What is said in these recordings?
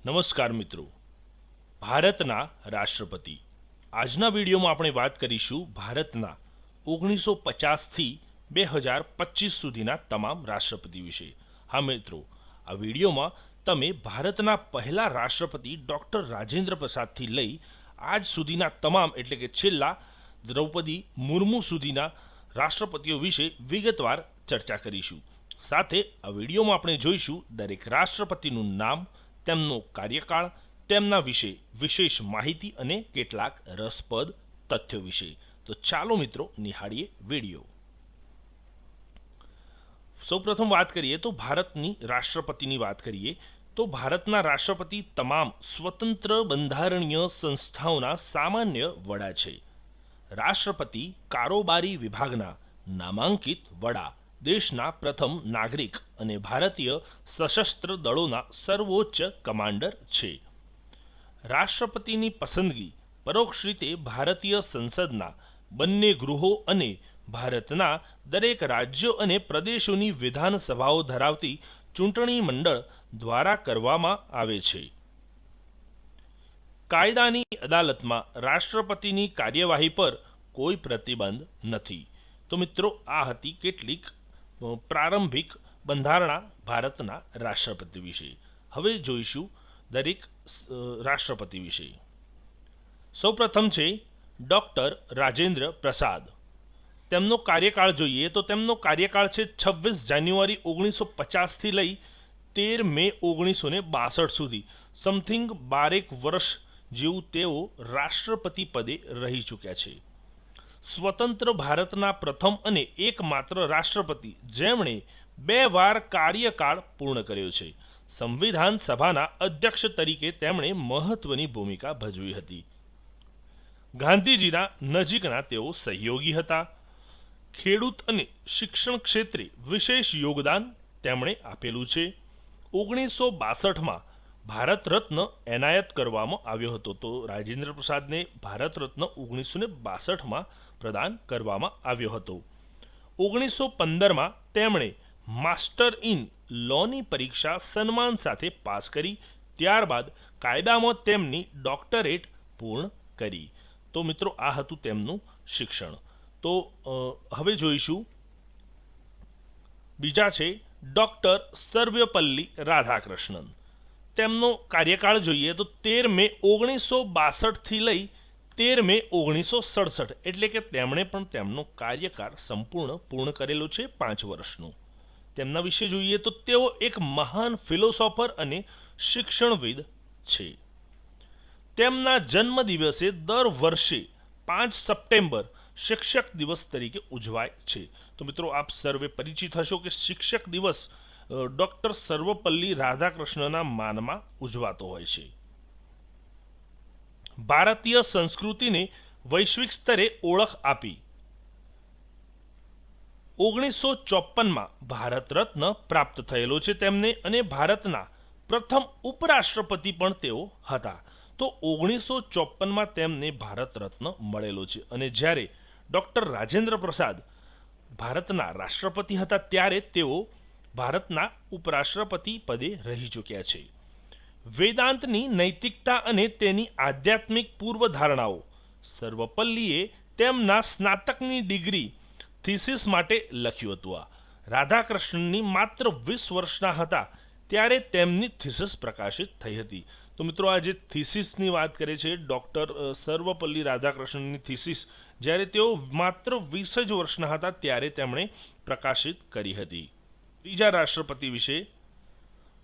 નમસ્કાર મિત્રો, ભારતના રાષ્ટ્રપતિ આજના વિડીયોમાં આપણે વાત કરીશું ભારતના 1950થી 2025 સુધીના તમામ રાષ્ટ્રપતિ વિશે। હા મિત્રો, આ વિડીયોમાં તમે ભારતના પહેલા રાષ્ટ્રપતિ ડૉક્ટર રાજેન્દ્ર પ્રસાદથી લઈ આજ સુધીના તમામ એટલે કે છેલ્લા દ્રૌપદી મુર્મુ સુધીના રાષ્ટ્રપતિઓ વિશે વિગતવાર ચર્ચા કરીશું। સાથે આ વિડીયોમાં આપણે જોઈશું દરેક રાષ્ટ્રપતિનું નામ, તેમનો કાર્યકાળ, તેમના વિશે વિશેષ માહિતી અને કેટલાક રસપ્રદ તથ્યો વિશે। તો ચાલો મિત્રો નિહાળીએ વિડીયો। સૌપ્રથમ વાત કરીએ તો ભારતની રાષ્ટ્રપતિની વાત કરીએ તો ભારતના રાષ્ટ્રપતિ તમામ સ્વતંત્ર બંધારણીય સંસ્થાઓના સામાન્ય વડા છે। રાષ્ટ્રપતિ કારોબારી વિભાગના નામાંકિત વડા, દેશના પ્રથમ નાગરિક અને ભારતીય સશસ્ત્ર દળોના સર્વોચ્ચ કમાન્ડર છે। રાષ્ટ્રપતિની પસંદગી પરોક્ષ રીતે ભારતીય સંસદના બંને ગૃહો અને ભારતના દરેક રાજ્યો અને પ્રદેશોની વિધાનસભાઓ ધરાવતી ચૂંટણી મંડળ દ્વારા કરવામાં આવે છે। કાયદાની અદાલતમાં રાષ્ટ્રપતિની કાર્યવાહી પર કોઈ પ્રતિબંધ નથી। તો મિત્રો, આ હતી કેટલીક પ્રારંભિક બંધારણા ભારતના રાષ્ટ્રપતિ વિશે। હવે જોઈશું દરેક રાષ્ટ્રપતિ વિશે। સૌપ્રથમ છે ડૉક્ટર રાજેન્દ્ર પ્રસાદ। તેમનો કાર્યકાળ જોઈએ તો તેમનો કાર્યકાળ છે 26 જાન્યુઆરી 1950થી લઈ 13 મે 1962 સુધી। સમથિંગ 12 વર્ષ જેવું તેઓ રાષ્ટ્રપતિ પદે રહી ચૂક્યા છે। સ્વતંત્ર ભારતના પ્રથમ અને એકમાત્ર રાષ્ટ્રપતિ જેમણે 2 વાર કાર્યકાળ પૂર્ણ કર્યો છે। સંવિધાન સભાના અધ્યક્ષ તરીકે તેમણે મહત્વની ભૂમિકા ભજવી હતી। ગાંધીજીના નજીકના તેઓ સહયોગી હતા। ખેડૂત અને શિક્ષણ ક્ષેત્રે વિશેષ યોગદાન તેમણે આપેલું છે। 1962માં ભારત રત્ન એનાયત કરવામાં આવ્યો હતો। તો રાજેન્દ્ર પ્રસાદને ભારત રત્ન 1962માં પ્રદાન કરવામાં આવ્યો હતો। 1915માં તેમણે માસ્ટર ઇન લોની પરીક્ષા સન્માન સાથે પાસ કરી, ત્યારબાદ કાયદામાં તેમની ડોક્ટરેટ પૂર્ણ કરી। તો મિત્રો, આ હતું તેમનું શિક્ષણ। તો હવે જોઈશું બીજા છે ડૉક્ટર સર્વપલ્લી રાધાકૃષ્ણન। તેમનો કાર્યકાળ જોઈએ તો 13 મે 1962થી લઈ 13 મે 1967 એટલે કે તેમણે પણ તેમનો કાર્યકાળ સંપૂર્ણ પૂર્ણ કરેલો છે 5 વર્ષનો। તેમના વિશે જોઈએ તો તેઓ એક મહાન ફિલોસોફર અને શિક્ષણવિદ છે। તેમના જન્મદિવસે દર વર્ષે 5 સપ્ટેમ્બર શિક્ષક દિવસ તરીકે ઉજવાય છે। તો મિત્રો, આપ સર્વે પરિચિત હશો કે શિક્ષક દિવસ ડૉક્ટર સર્વપલ્લી રાધાકૃષ્ણના માનમાં ઉજવાતો હોય છે। ભારતીય સંસ્કૃતિને વૈશ્વિક સ્તરે ઓળખ આપી 1954માં ભારત રત્ન પ્રાપ્ત થયેલો છે તેમને, અને ભારતના પ્રથમ ઉપરાષ્ટ્રપતિ પણ તેઓ હતા। તો 1954માં તેમને ભારત રત્ન મળેલો છે, અને જ્યારે ડૉક્ટર રાજેન્દ્ર પ્રસાદ ભારતના રાષ્ટ્રપતિ હતા ત્યારે તેઓ ભારતના ઉપરાષ્ટ્રપતિ પદે રહી ચૂક્યા છે। વેદાંતની નૈતિકતા અને તેની આધ્યાત્મિક પૂર્વધારણાઓ સર્વપલ્લીએ તેમના સ્નાતકની ડિગ્રી થીસીસ માટે લખ્યું હતું। આ રાધાકૃષ્ણનની માત્ર 20 વર્ષના હતા ત્યારે તેમની થીસીસ પ્રકાશિત થઈ હતી। તો મિત્રો, આ જે થીસીસની વાત કરે છે ડૉક્ટર સર્વપલ્લી રાધાકૃષ્ણનની થીસીસ, જ્યારે તેઓ માત્ર 20 જ વર્ષના હતા ત્યારે તેમણે પ્રકાશિત કરી હતી। ત્રીજા રાષ્ટ્રપતિ વિશે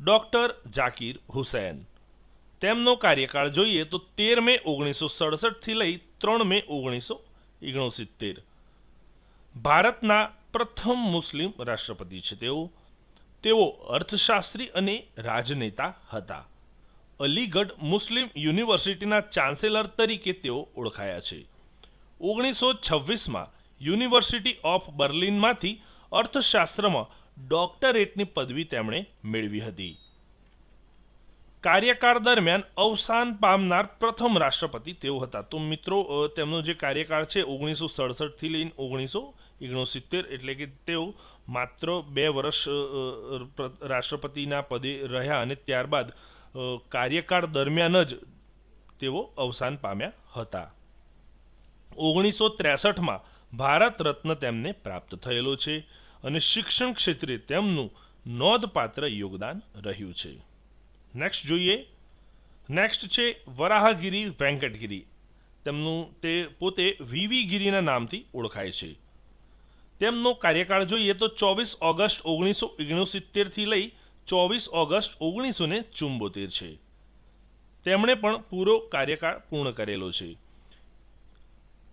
ડૉક્ટર ઝાકિર હુસૈન। તેમનો કાર્યકાળ જોઈએ તો 13 મે 1967થી લઈ 3 મે 1969। ભારતના પ્રથમ મુસ્લિમ રાષ્ટ્રપતિ છે તેઓ અર્થશાસ્ત્રી અને રાજનેતા હતા। અલીગઢ મુસ્લિમ યુનિવર્સિટીના ચાન્સેલર તરીકે તેઓ ઓળખાયા છે। 1926માં યુનિવર્સિટી ઓફ બર્લિનમાંથી અર્થશાસ્ત્રમાં ડોક્ટરેટની પદવી તેમણે મેળવી હતી। કાર્યકાળ દરમિયાન અવસાન પામનાર પ્રથમ રાષ્ટ્રપતિ તેઓ હતા। તો મિત્રો, તેમનો જે કાર્યકાળ છે 1967થી લઈને 1969 એટલે કે તેઓ માત્ર 2 વર્ષ રાષ્ટ્રપતિના પદે રહ્યા અને ત્યારબાદ કાર્યકાળ દરમિયાન જ તેઓ અવસાન પામ્યા હતા. 1963માં ભારત રત્ન તેમને પ્રાપ્ત થયેલો છે અને શિક્ષણ ક્ષેત્રે તેમનું નોંધપાત્ર યોગદાન રહ્યું છે. નેક્સ્ટ જોઈએ. નેક્સ્ટ છે વરાહગીરી વેંકટગીરી. તેમનું તે પોતે વીવી ગીરીના નામથી ઓળખાય છે. તેમનો કાર્યકાળ જોઈએ તો 24 ઓગસ્ટ 1969થી લઈ 24 ઓગસ્ટ 1974 છે. તેમણે પણ પૂરો કાર્યકાળ પૂર્ણ કરેલો છે.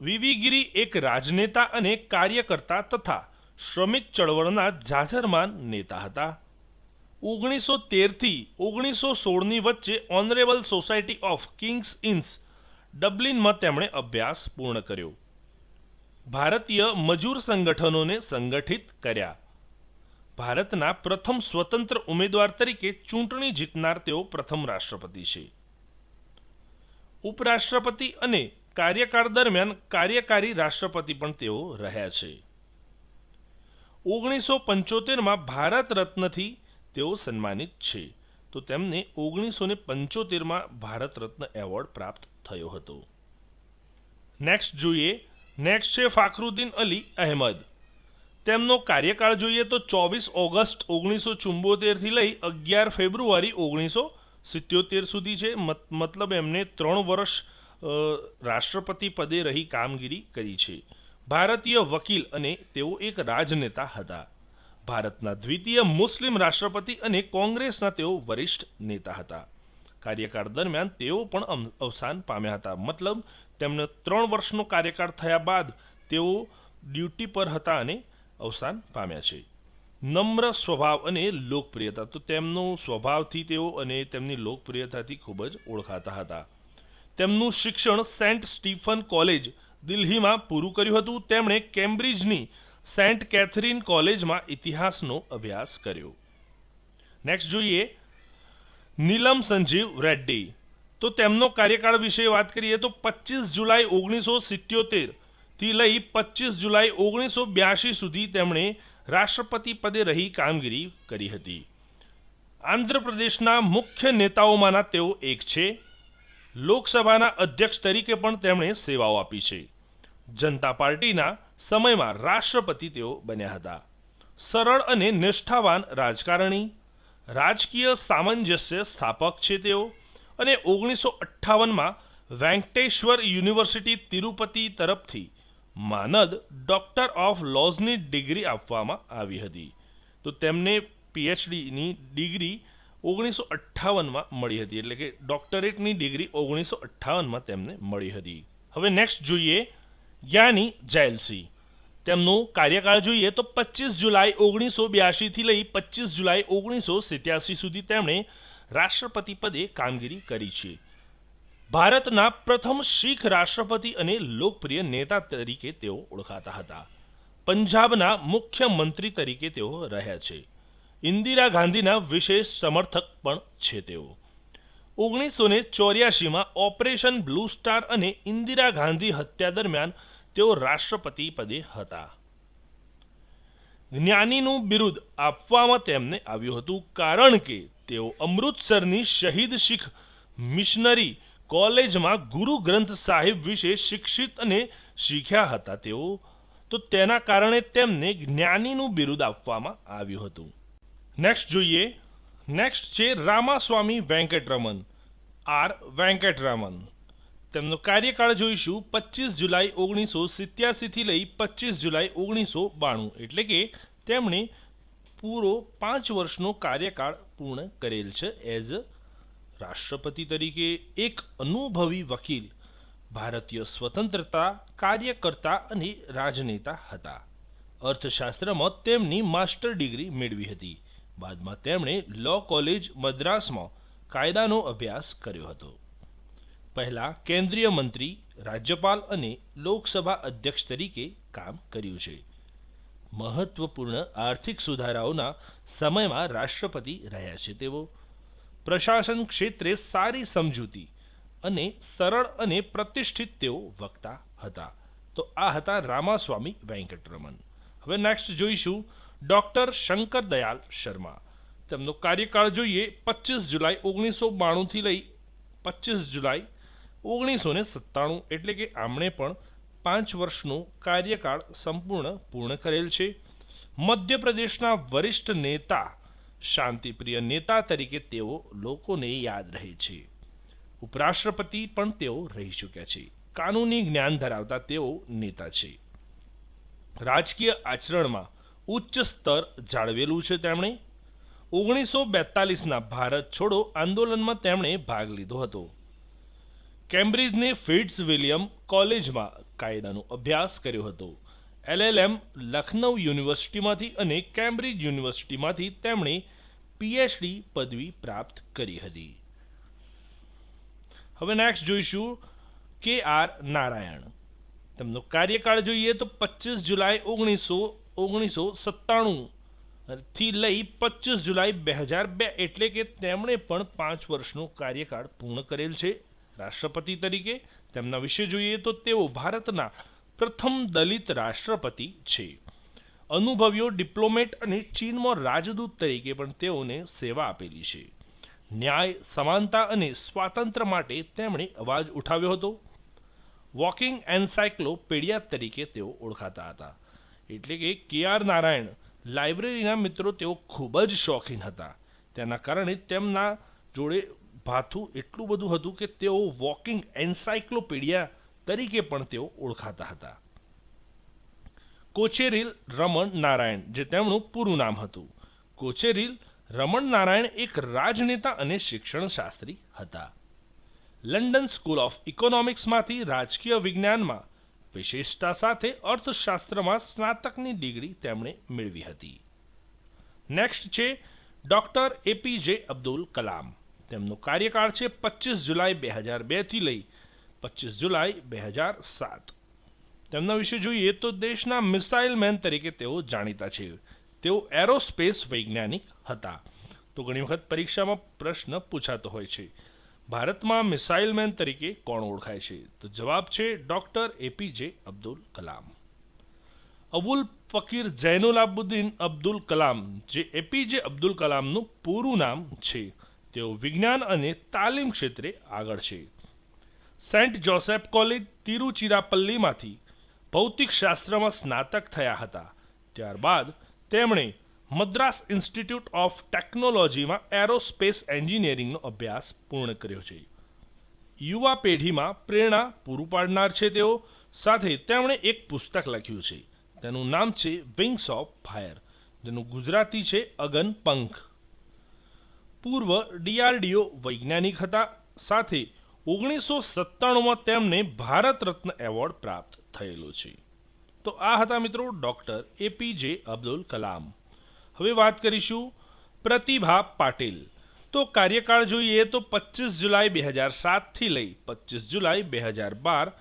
વીવી ગીરી એક રાજનેતા અને કાર્યકર્તા તથા શ્રમિક ચળવળના જાજરમાન નેતા હતા. 1913થી 1916ની વચ્ચે ઓનરેબલ સોસાયટી ઓફ કિંગ્સ ઇન્સ ડબલિનમાં તેમણે અભ્યાસ પૂર્ણ કર્યો. ભારતીય મજૂર સંગઠનોને સંગઠિત કર્યા. ભારતના પ્રથમ સ્વતંત્ર ઉમેદવાર તરીકે ચૂંટણી જીતનાર તેઓ પ્રથમ રાષ્ટ્રપતિ છે. ઉપરાષ્ટ્રપતિ અને કાર્યકાળ દરમિયાન કાર્યકારી રાષ્ટ્રપતિ પણ તેઓ રહ્યા છે. 1975માં ભારત રત્નથી તેઓ સન્માનિત છે. તો તેમને 1975માં ભારત રત્ન એવોર્ડ પ્રાપ્ત થયો હતો. નેક્સ્ટ જોઈએ. નેક્સ્ટ છે ફાખરુદ્દીન અલી અહેમદ. તેમનો કાર્યકાળ જોઈએ તો 24 ઓગસ્ટ 1974થી લઈ 11 ફેબ્રુઆરી 1977 સુધી છે. મતલબ એમને 3 વર્ષ રાષ્ટ્રપતિ પદે રહી કામગીરી કરી છે. ભારતીય વકીલ અને તેઓ એક રાજનેતા હતા. ભારતના દ્વિતીય મુસ્લિમ રાષ્ટ્રપતિ અને કોંગ્રેસના તેઓ વરિષ્ઠ નેતા હતા. કાર્યકાળ દરમિયાન તેઓ પણ અવસાન પામ્યા હતા. મતલબ તેમને 3 વર્ષનો કાર્યકાળ થયા બાદ તેઓ ડ્યુટી પર હતા અને અવસાન પામ્યા છે. નમ્ર સ્વભાવ અને લોકપ્રિયતા. તો તેમનો સ્વભાવથી તેઓ અને તેમની લોકપ્રિયતાથી ખૂબ જ ઓળખાતા હતા. તેમનું શિક્ષણ સેન્ટ સ્ટીફન કોલેજ દિલ્હીમાં પૂરું કર્યું હતું. તેમણે કેમ્બ્રિજની સેન્ટ કેથરીન કોલેજમાં ઇતિહાસનો અભ્યાસ કર્યો. નેક્સ્ટ જોઈએ. નીલમ સંજીવ રેડ્ડી. તો તેમનો કાર્યકાળ વિશે વાત કરીએ તો 25 જુલાઈ 1977થી લઈ 25 જુલાઈ 1982 સુધી તેમણે રાષ્ટ્રપતિ પદે રહી કામગીરી કરી હતી. આંધ્રપ્રદેશના મુખ્ય નેતાઓમાંના તેઓ એક છે. લોકસભાના અધ્યક્ષ તરીકે પણ તેમણે સેવાઓ આપી છે. જનતા પાર્ટીના સમયમાં રાષ્ટ્રપતિ તેઓ બન્યા હતા. સરળ અને નિષ્ઠાવાન રાજકારણી, રાજકીય સામંજસ્ય સ્થાપક છે તેઓ. અને 1958માં વેંકટેશ્વર યુનિવર્સિટી તિરુપતિ તરફથી માનદ ડોક્ટર ઓફ લોઝની ડિગ્રી આપવામાં આવી હતી. તો તેમને પીએચડીની ડિગ્રી 1958માં મળી હતી. એટલે કે ડોક્ટરેટની ડિગ્રી 1958માં તેમને મળી હતી. હવે નેક્સ્ટ જોઈએ. જ્ઞાની જૈલસિંહ. તેમનો કાર્યકાળ જોઈએ તો 25 જુલાઈ 1982થી લઈ 25 જુલાઈ 1987 સુધી તેમણે રાષ્ટ્રપતિ પદે કામગીરી કરી છે. ભારતના પ્રથમ શીખ રાષ્ટ્રપતિ અને લોકપ્રિય નેતા તરીકે તેઓ ઓળખાતા હતા. પંજાબના મુખ્યમંત્રી તરીકે તેઓ રહ્યા છે. ઇન્દિરા ગાંધીના વિશેષ સમર્થક પણ છે તેઓ. 1984માં ઓપરેશન બ્લુ સ્ટાર અને ઇન્દિરા ગાંધી હત્યા દરમિયાન તેઓ રાષ્ટ્રપતિ પદે હતા. જ્ઞાનીનું બિરુદ આપવામાં તેમને આવ્યું હતું કારણ કે તેઓ અમૃતસરની શહીદ શીખ મિશનરી કોલેજમાં ગુરુ ગ્રંથ સાહિબ વિશે શિક્ષિત અને શીખ્યા હતા તેઓ. તો તેના કારણે તેમને જ્ઞાનીનું બિરુદ આપવામાં આવ્યું હતું. નેક્સ્ટ જોઈએ. નેક્સ્ટ છે રામાસ્વામી વેંકટરમન. આર વેંકટરામન. તેમનો કાર્યકાળ જોઈશું 25 જુલાઈ 1987થી લઈ 25 જુલાઈ 1992. એટલે કે તેમણે પૂરો 5 વર્ષનો કાર્યકાળ પૂર્ણ કરેલ છે એઝ રાષ્ટ્રપતિ તરીકે. એક અનુભવી વકીલ, ભારતીય સ્વતંત્રતા કાર્યકર્તા અને રાજનેતા હતા. અર્થશાસ્ત્રમાં તેમની માસ્ટર ડિગ્રી મેળવી હતી. બાદમાં તેમણે લો કોલેજ મદ્રાસમાં કાયદાનો અભ્યાસ કર્યો હતો. પહેલા કેન્દ્રીય મંત્રી, રાજ્યપાલ અને લોકસભા અધ્યક્ષ તરીકે કામ કર્યું છે. મહત્વપૂર્ણ આર્થિક સુધારાઓના સમયમાં રાષ્ટ્રપતિ રહ્યા છે તેઓ. પ્રશાસન ક્ષેત્રે સારી સમજૂતી અને સરળ અને પ્રતિષ્ઠિત તેઓ વક્તા હતા. તો આ હતા રામાસ્વામી વેંકટરમન. હવે નેક્સ્ટ જોઈશું ડૉક્ટર શંકર દયાળ શર્મા. તેમનો કાર્યકાળ જોઈએ 25 જુલાઈ 1992 થી લઈ 25 જુલાઈ 1997, એટલે કે આમણે પણ 5 વર્ષનો કાર્યકાળ પૂર્ણ કરેલ છે. મધ્યપ્રદેશના વરિષ્ઠ નેતા, શાંતિપ્રિય નેતા તરીકે તેઓ લોકોને યાદ રહે છે. ઉપરાષ્ટ્રપતિ પણ તેઓ રહી ચૂક્યા છે. કાનૂની જ્ઞાન ધરાવતા તેઓ નેતા છે. રાજકીય આચરણમાં ઉચ્ચ સ્તર જાળવેલું છે. તેમણે 1942ના ભારત છોડો આંદોલનમાં તેમણે ભાગ લીધો હતો. કેમ્બ્રિજને ફિટ્સ વિલિયમ કોલેજમાં કાયદાનો અભ્યાસ કર્યો હતો. LLM લખનૌ યુનિવર્સિટીમાંથી અને કેમ્બ્રિજ યુનિવર્સિટીમાંથી તેમણે PhD પદવી પ્રાપ્ત કરી હતી. હવે નેક્સ્ટ જોઈશું KR નારાયણ. તેમનો કાર્યકાળ જોઈએ તો 25 જુલાઈ 1997 થી લઈ 25 જુલાઈ 2002, એટલે કે તેમણે પણ 5 વર્ષનો કાર્યકાળ પૂર્ણ કરેલ છે રાષ્ટ્રપતિ તરીકે. તેમના વિશે જોઈએ તો તેઓ ભારતના પ્રથમ દલિત રાષ્ટ્રપતિ છે. અનુભવીઓ ડિપ્લોમેટ અને ચીનમાં રાજદૂત તરીકે પણ તેઓને સેવા આપેલી છે. ન્યાય, સમાનતા અને સ્વાતંત્ર્ય માટે તેમણે અવાજ ઉઠાવ્યો હતો. વોકિંગ એન્સાયક્લોપીડિયા તરીકે તેઓ ઓળખાતા હતા. એટલે કે KR નારાયણ લાઇબ્રેરીના મિત્રો તેઓ ખૂબ જ શોખીન હતા. તેના કારણે તેમના જોડે ભાથું એટલું બધું હતું કે તેઓ વોકિંગ એન્સાયક્લોપીડિયા તરીકે પણ તેઓ ઓળખાતા હતા. કોચેરિલ રમણ નારાયણ, જે તેમનું પૂરું નામ હતું. કોચેરિલ રમણ નારાયણ એક રાજનેતા અને શિક્ષણશાસ્ત્રી હતા. લંડન સ્કૂલ ઓફ ઇકોનોમિક્સમાંથી રાજકીય વિજ્ઞાનમાં વિશેષતા સાથે અર્થશાસ્ત્રમાં સ્નાતકની ડિગ્રી તેમણે મેળવી હતી. નેક્સ્ટ છે ડૉક્ટર APJ અબ્દુલ કલામ. તેમનો કાર્યકાળ છે 25 જુલાઈ 2002 થી લઈ 25 જુલાઈ 2007. તેમના વિશે જોઈએ તો દેશના મિસાઇલ મેન તરીકે તેઓ જાણીતા છે. તેઓ એરોસ્પેસ વૈજ્ઞાનિક હતા. તો ઘણી વખત પરીક્ષામાં પ્રશ્ન પૂછાતો હોય છે, ભારતમાં મિસાઇલ મેન તરીકે કોણ ઓળખાય છે? તો જવાબ છે ડૉક્ટર APJ અબ્દુલ કલામ. અબુલ ફકીર જૈનુલાબુદ્દીન અબ્દુલ કલામ, જે APJ અબ્દુલ કલામનું પૂરું નામ છે. તેઓ વિજ્ઞાન અને તાલીમ ક્ષેત્રે આગળ છે. સેન્ટ જોસેફ કોલેજ તિરુચિરાપલ્લીમાંથી ભૌતિકશાસ્ત્રમાં સ્નાતક થયા હતા. ત્યારબાદ તેમણે મદ્રાસ ઇન્સ્ટિટ્યૂટ ઓફ ટેકનોલોજીમાં એરોસ્પેસ એન્જિનિયરિંગનો અભ્યાસ પૂર્ણ કર્યો છે. યુવા પેઢીમાં પ્રેરણા પૂરું પાડનાર છે તેઓ. સાથે તેમણે એક પુસ્તક લખ્યું છે. તેનું નામ છે વિંગ્સ ઓફ ફાયર, જેનું ગુજરાતી છે અગન પંખ. પૂર્વ DRDO વૈજ્ઞાનિક હતા. સાથે 1997માં તેમને ભારત રત્ન એવોર્ડ પ્રાપ્ત થયેલો છે. તો આ હતા મિત્રો ડૉક્ટર APJ અબ્દુલ કલામ. હવે વાત કરીશું પ્રતિભા પાટીલ. તો કાર્યકાળ જોઈએ તો 25 જુલાઈ 2007 થી લઈ 25 જુલાઈ 2012,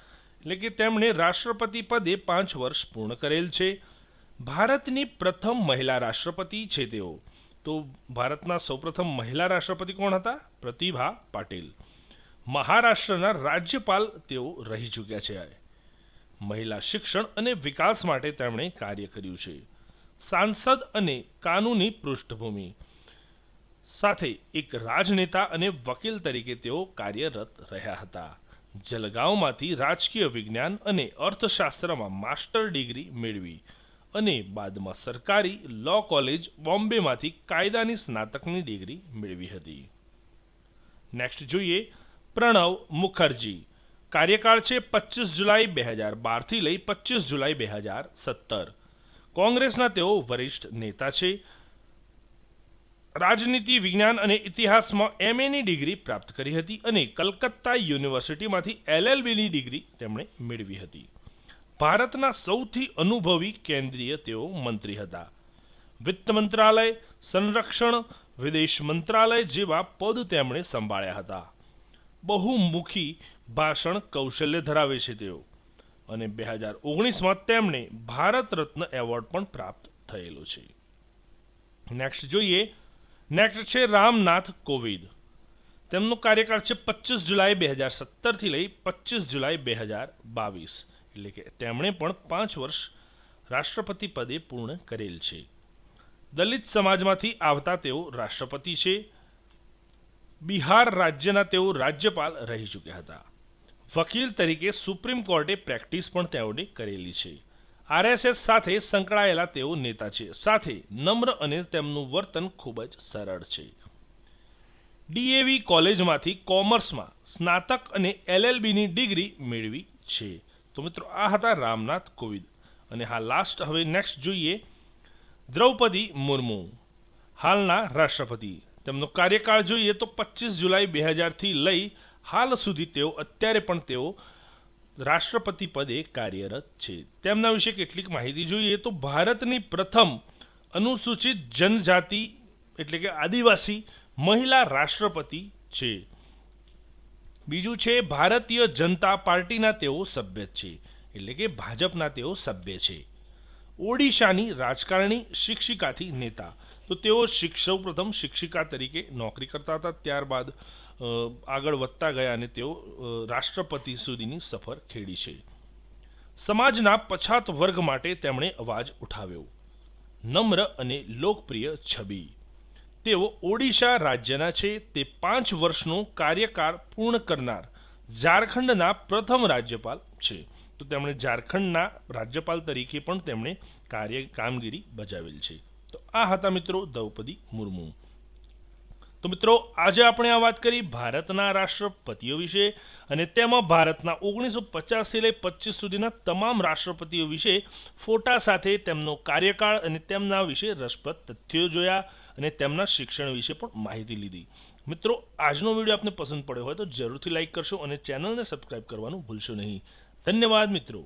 એટલે કે તેમણે રાષ્ટ્રપતિ પદે 5 વર્ષ પૂર્ણ કરેલ છે. ભારતની પ્રથમ મહિલા રાષ્ટ્રપતિ છે તેઓ. તો ભારતના સૌપ્રથમ મહિલા રાષ્ટ્રપતિ કોણ હતા? પ્રતિભા પાટીલ. મહારાષ્ટ્રના રાજ્યપાલ તેઓ રહી ચૂક્યા છે. મહિલા શિક્ષણ અને વિકાસ માટે તેમણે કાર્ય કર્યું છે. સાંસદ અને કાનૂની પૃષ્ઠભૂમિ સાથે એક રાજનેતા અને વકીલ તરીકે તેઓ કાર્યરત રહ્યા હતા. જલગાંવમાંથી રાજકીય વિજ્ઞાન અને અર્થશાસ્ત્રમાં માસ્ટર ડિગ્રી મેળવી અને બાદમાં સરકારી લો કોલેજ બોમ્બેમાંથી કાયદાની સ્નાતકની ડિગ્રી મેળવી હતી. નેક્સ્ટ જોઈએ પ્રણવ મુખર્જી. કાર્યકાળ છે 25 જુલાઈ 2012 થી લઈ 25 જુલાઈ 2017. કોંગ્રેસના તેઓ વરિષ્ઠ નેતા છે. રાજનીતિ વિજ્ઞાન અને ઇતિહાસમાં MAની ડિગ્રી પ્રાપ્ત કરી હતી અને કલકત્તા યુનિવર્સિટીમાંથી LLBની ડિગ્રી તેમણે મેળવી હતી. ભારતના સૌથી અનુભવી કેન્દ્રીય તેઓ મંત્રી હતા. વિત્ત મંત્રાલય, સંરક્ષણ, વિદેશ મંત્રાલય જેવા પદ તેમણે સંભાળ્યા હતા. બહુમુખી ભાષણ કૌશલ્ય ધરાવે છે તેઓ અને 2019માં તેમને ભારત રત્ન એવોર્ડ પણ પ્રાપ્ત થયેલો છે. નેક્સ્ટ જોઈએ. નેક્સ્ટ છે રામનાથ કોવિંદ. તેમનો કાર્યકાળ છે 25 જુલાઈ 2017 થી લઈ 25 જુલાઈ 2022, એટલે કે તેમણે પણ 5 વર્ષ રાષ્ટ્રપતિ પદે પૂર્ણ કરેલ છે. દલિત સમાજમાંથી આવતા તેઓ રાષ્ટ્રપતિ છે. બિહાર રાજ્યના તેઓ રાજ્યપાલ રહી ચૂક્યા હતા. વકીલ તરીકે સુપ્રીમ કોર્ટે પ્રેક્ટિસ પણ તેઓને કરેલી છે. આરએસએસ સાથે સંકળાયેલા તેઓ નેતા છે. સાથે નમ્ર અને તેમનું વર્તન ખૂબ જ સરળ છે. ડીએવી કોલેજમાંથી કોમર્સમાં સ્નાતક અને એલએલબીની ડિગ્રી મેળવી છે. તો મિત્રો આ હતા રામનાથ કોવિંદ. અને હા લાસ્ટ હવે નેક્સ્ટ જોઈએ દ્રૌપદી મુર્મુ, હાલના રાષ્ટ્રપતિ. તેમનો કાર્યકાળ જોઈએ તો 25 જુલાઈ 2000થી લઈ હાલ સુધી તેઓ અત્યારે પણ તેઓ રાષ્ટ્રપતિ પદે કાર્યરત છે. તેમના વિશે કેટલીક માહિતી જોઈએ તો ભારતની પ્રથમ અનુસૂચિત જનજાતિ એટલે કે આદિવાસી મહિલા રાષ્ટ્રપતિ છે. બીજું છે ભારતીય જનતા પાર્ટીના તેઓ સભ્ય છે, એટલે કે ભાજપના તેઓ સભ્ય છે. ઓડિશાની રાજકારણી, શિક્ષિકાથી નેતા. તો તેઓ સૌપ્રથમ શિક્ષિકા તરીકે નોકરી કરતા હતા, ત્યારબાદ આગળ વધતા ગયા અને તેઓ રાષ્ટ્રપતિ સુધીની સફર ખેડી છે. સમાજના પછાત વર્ગ માટે તેમણે અવાજ ઉઠાવ્યો. નમ્ર અને લોકપ્રિય છબી. તેઓ ઓડિશા રાજ્યના છે. તે 5 વર્ષનો કાર્યકાળ પૂર્ણ કરનાર ઝારખંડના પ્રથમ રાજ્યપાલ છે. તો તેમણે ઝારખંડના રાજ્યપાલ તરીકે પણ તેમણે કામગીરી બજાવેલ છે. તો આ હતા મિત્રો દ્રૌપદી મુર્મુ. તો મિત્રો આજે આપણે આ વાત કરી ભારતના રાષ્ટ્રપતિઓ વિશે અને તેમાં ભારતના 1950થી લઈ 25 સુધીના તમામ રાષ્ટ્રપતિઓ વિશે ફોટા સાથે તેમનો કાર્યકાળ અને તેમના વિશે રસપ્રદ તથ્યો જોયા અને તેમના શિક્ષણ વિશે પણ માહિતી લીધી. મિત્રો આજનો વિડીયો આપને પસંદ પડ્યો હોય તો જરૂરથી લાઈક કરશો અને ચેનલને સબસ્ક્રાઈબ કરવાનું ભૂલશો નહીં. ધન્યવાદ મિત્રો.